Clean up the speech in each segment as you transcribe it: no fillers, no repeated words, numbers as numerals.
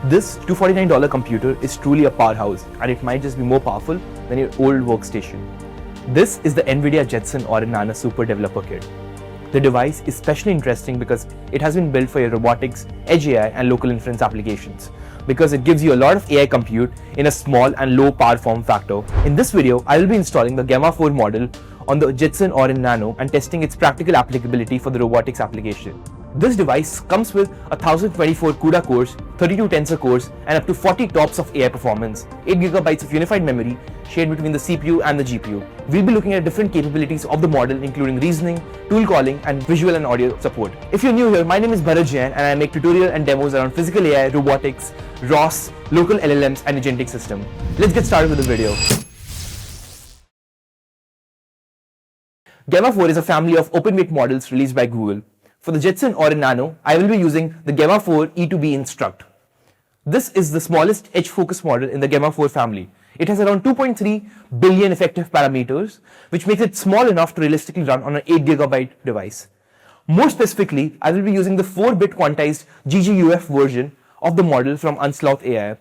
This $249 computer is truly a powerhouse, and it might just be more powerful than your old workstation. This is the Nvidia Jetson Orin Nano Super Developer Kit. The device is especially interesting because it has been built for your robotics, edge AI and local inference applications, because it gives you a lot of AI compute in a small and low power form factor. In this video, I will be installing the Gemma 4 model on the Jetson Orin Nano and testing its practical applicability for the robotics application. This device comes with 1024 CUDA cores, 32 tensor cores and up to 40 TOPS of AI performance, 8GB of unified memory shared between the CPU and the GPU. We'll be looking at different capabilities of the model, including reasoning, tool calling and visual and audio support. If you're new here, my name is Bharat Jain and I make tutorial and demos around physical AI, robotics, ROS, local LLMs and agentic system. Let's get started with the video. Gemma 4 is a family of open-weight models released by Google. For the Jetson Orin Nano, I will be using the Gemma 4 E2B Instruct. This is the smallest edge-focused model in the Gemma 4 family. It has around 2.3 billion effective parameters, which makes it small enough to realistically run on an 8GB device. More specifically, I will be using the 4-bit quantized GGUF version of the model from Unsloth AI.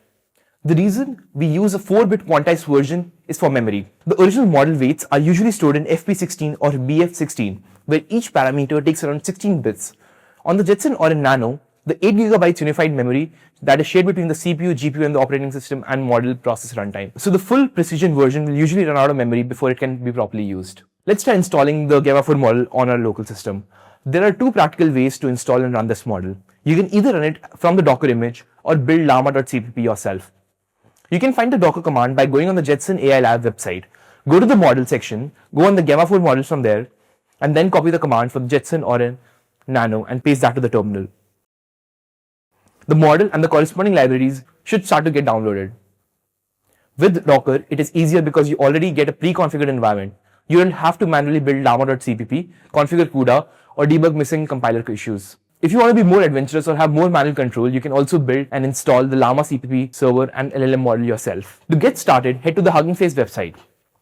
The reason we use a 4-bit quantized version is for memory. The original model weights are usually stored in FP16 or BF16, where each parameter takes around 16 bits. On the Jetson Orin Nano, the 8GB unified memory that is shared between the CPU, GPU and the operating system and model process runtime. So the full precision version will usually run out of memory before it can be properly used. Let's try installing the Gemma 4 model on our local system. There are two practical ways to install and run this model. You can either run it from the Docker image or build llama.cpp yourself. You can find the Docker command by going on the Jetson AI Lab website. Go to the model section, go on the Gemma 4 models from there, and then copy the command for the Jetson Orin Nano and paste that to the terminal. The model and the corresponding libraries should start to get downloaded. With Docker, it is easier because you already get a pre-configured environment. You don't have to manually build llama.cpp, configure CUDA, or debug missing compiler issues. If you want to be more adventurous or have more manual control, you can also build and install the llama.cpp server and LLM model yourself. To get started, head to the Hugging Face website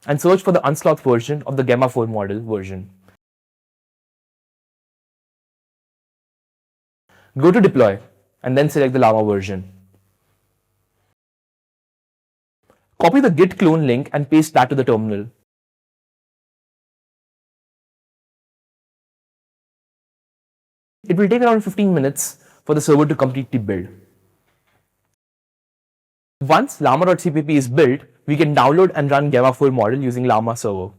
and search for the Unsloth version of the Gemma 4 model version. Go to deploy and then select the llama version. Copy the git clone link and paste that to the terminal. It will take around 15 minutes for the server to complete the build. Once llama.cpp is built, we can download and run Gemma 4 model using llama server.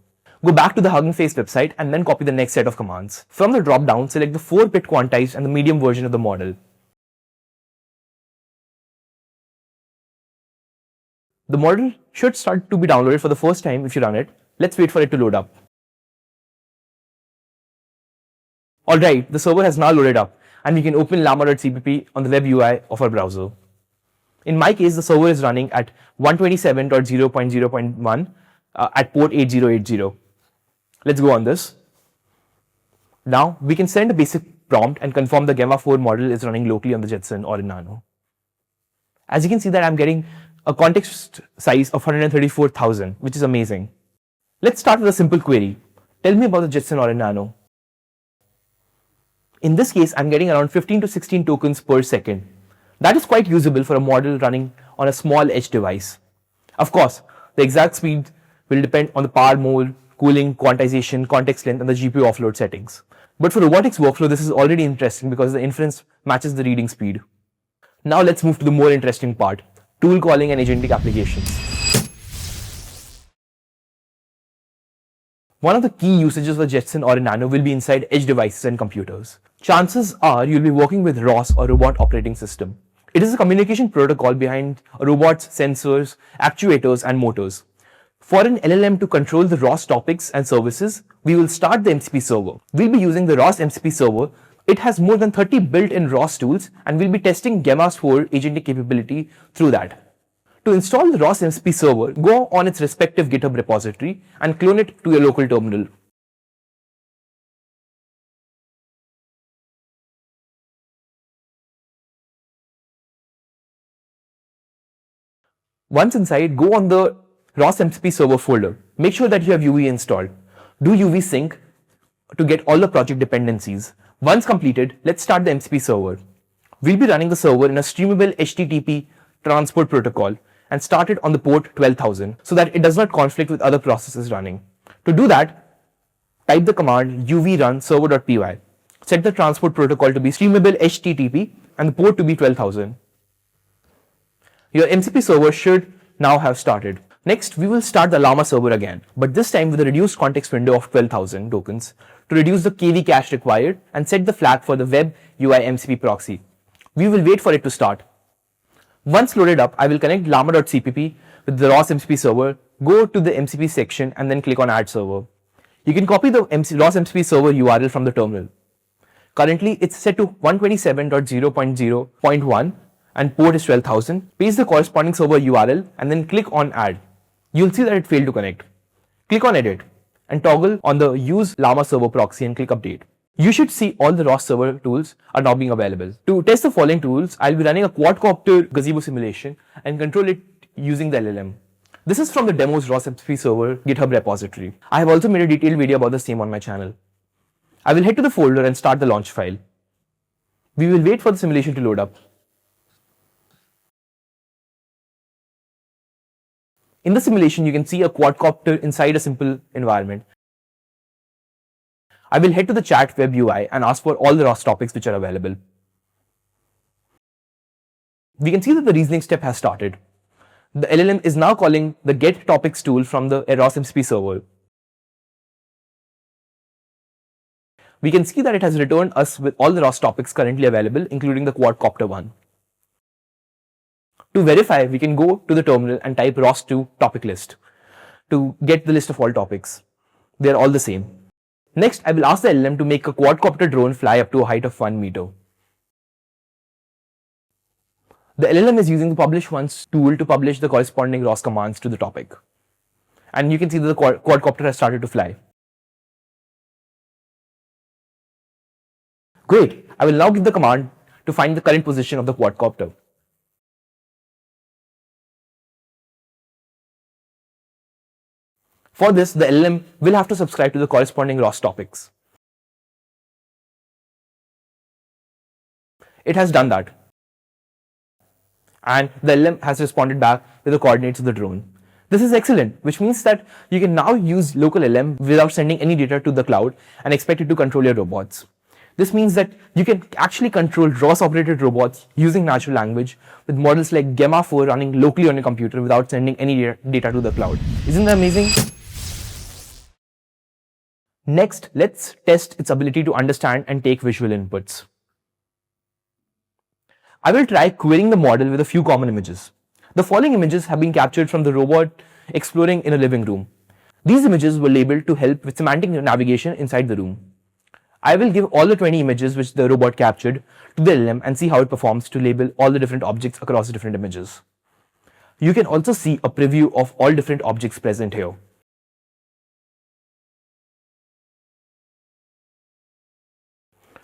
Go back to the Hugging Face website and then copy the next set of commands. From the drop-down, select the 4-bit quantized and the medium version of the model. The model should start to be downloaded for the first time if you run it. Let's wait for it to load up. Alright, the server has now loaded up and we can open llama.cpp on the web UI of our browser. In my case, the server is running at 127.0.0.1 at port 8080. Let's go on this. Now we can send a basic prompt and confirm the Gemma 4 model is running locally on the Jetson Orin Nano. As you can see that I'm getting a context size of 134,000, which is amazing. Let's start with a simple query. Tell me about the Jetson Orin Nano. In this case, I'm getting around 15 to 16 tokens per second. That is quite usable for a model running on a small edge device. Of course, the exact speed will depend on the power mode, cooling, quantization, context length and the GPU offload settings. But for robotics workflow, this is already interesting because the inference matches the reading speed. Now let's move to the more interesting part, tool calling and agentic applications. One of the key usages of the Jetson Orin Nano will be inside edge devices and computers. Chances are you'll be working with ROS or Robot Operating System. It is a communication protocol behind a robot's sensors, actuators and motors. For an LLM to control the ROS topics and services, we will start the MCP server. We'll be using the ROS MCP server. It has more than 30 built-in ROS tools and we'll be testing Gemma's 4 agentic capability through that. To install the ROS MCP server, go on its respective GitHub repository and clone it to your local terminal. Once inside, go on the ROS MCP server folder. Make sure that you have UV installed. Do UV sync to get all the project dependencies. Once completed, let's start the MCP server. We'll be running the server in a streamable HTTP transport protocol and start it on the port 12,000 so that it does not conflict with other processes running. To do that, type the command uvrun server.py. Set the transport protocol to be streamable HTTP and the port to be 12,000. Your MCP server should now have started. Next, we will start the llama server again, but this time with a reduced context window of 12,000 tokens to reduce the KV cache required and set the flag for the web UI MCP proxy. We will wait for it to start. Once loaded up, I will connect llama.cpp with the ROS MCP server, go to the MCP section and then click on add server. You can copy the ROS MCP server URL from the terminal. Currently, it's set to 127.0.0.1 and port is 12,000. Paste the corresponding server URL and then click on add. You'll see that it failed to connect. Click on edit and toggle on the use llama server proxy and click update. You should see all the ROS server tools are now being available. To test the following tools, I'll be running a quadcopter gazebo simulation and control it using the LLM. This is from the demos ROS MCP server GitHub repository. I have also made a detailed video about the same on my channel. I will head to the folder and start the launch file. We will wait for the simulation to load up. In the simulation, you can see a quadcopter inside a simple environment. I will head to the chat web UI and ask for all the ROS topics which are available. We can see that the reasoning step has started. The LLM is now calling the get topics tool from the ROS MCP server. We can see that it has returned us with all the ROS topics currently available, including the quadcopter one. To verify, we can go to the terminal and type ROS2 topic list to get the list of all topics. They are all the same. Next, I will ask the LLM to make a quadcopter drone fly up to a height of 1 meter. The LLM is using the publish once tool to publish the corresponding ROS commands to the topic. And you can see that the quadcopter has started to fly. Great, I will now give the command to find the current position of the quadcopter. For this, the LLM will have to subscribe to the corresponding ROS topics. It has done that. And the LLM has responded back with the coordinates of the drone. This is excellent, which means that you can now use local LLM without sending any data to the cloud and expect it to control your robots. This means that you can actually control ROS operated robots using natural language with models like Gemma 4 running locally on your computer without sending any data to the cloud. Isn't that amazing? Next, let's test its ability to understand and take visual inputs. I will try querying the model with a few common images. The following images have been captured from the robot exploring in a living room. These images were labeled to help with semantic navigation inside the room. I will give all the 20 images which the robot captured to the LLM and see how it performs to label all the different objects across the different images. You can also see a preview of all different objects present here.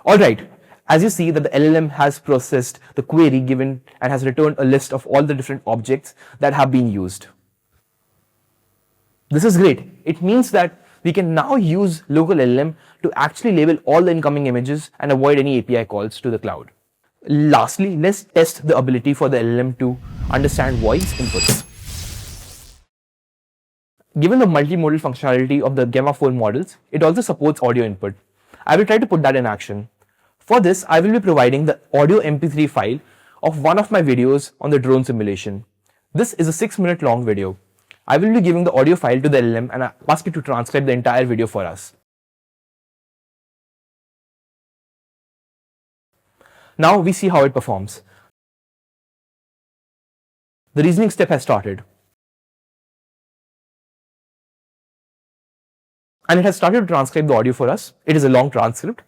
Alright, as you see that the LLM has processed the query given and has returned a list of all the different objects that have been used. This is great. It means that we can now use local LLM to actually label all the incoming images and avoid any API calls to the cloud. Lastly, let's test the ability for the LLM to understand voice inputs. Given the multimodal functionality of the Gemma 4 models, it also supports audio input. I will try to put that in action. For this, I will be providing the audio MP3 file of one of my videos on the drone simulation. This is a 6-minute long video. I will be giving the audio file to the LLM and ask it to transcribe the entire video for us. Now we see how it performs. The reasoning step has started. And it has started to transcribe the audio for us. It is a long transcript.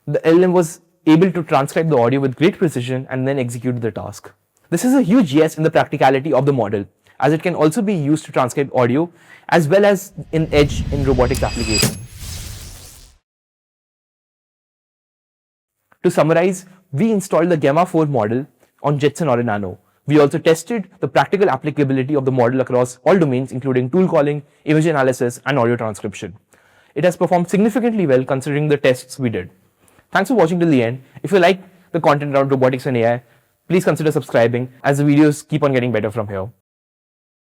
The LLM was able to transcribe the audio with great precision and then execute the task. This is a huge yes in the practicality of the model, as it can also be used to transcribe audio as well as in edge in robotics application. To summarize, we installed the Gemma 4 model on Jetson Orin Nano. We also tested the practical applicability of the model across all domains, including tool calling, image analysis, and audio transcription. it has performed significantly well considering the tests we did. Thanks for watching till the end. If you like the content around robotics and AI, please consider subscribing as the videos keep on getting better from here.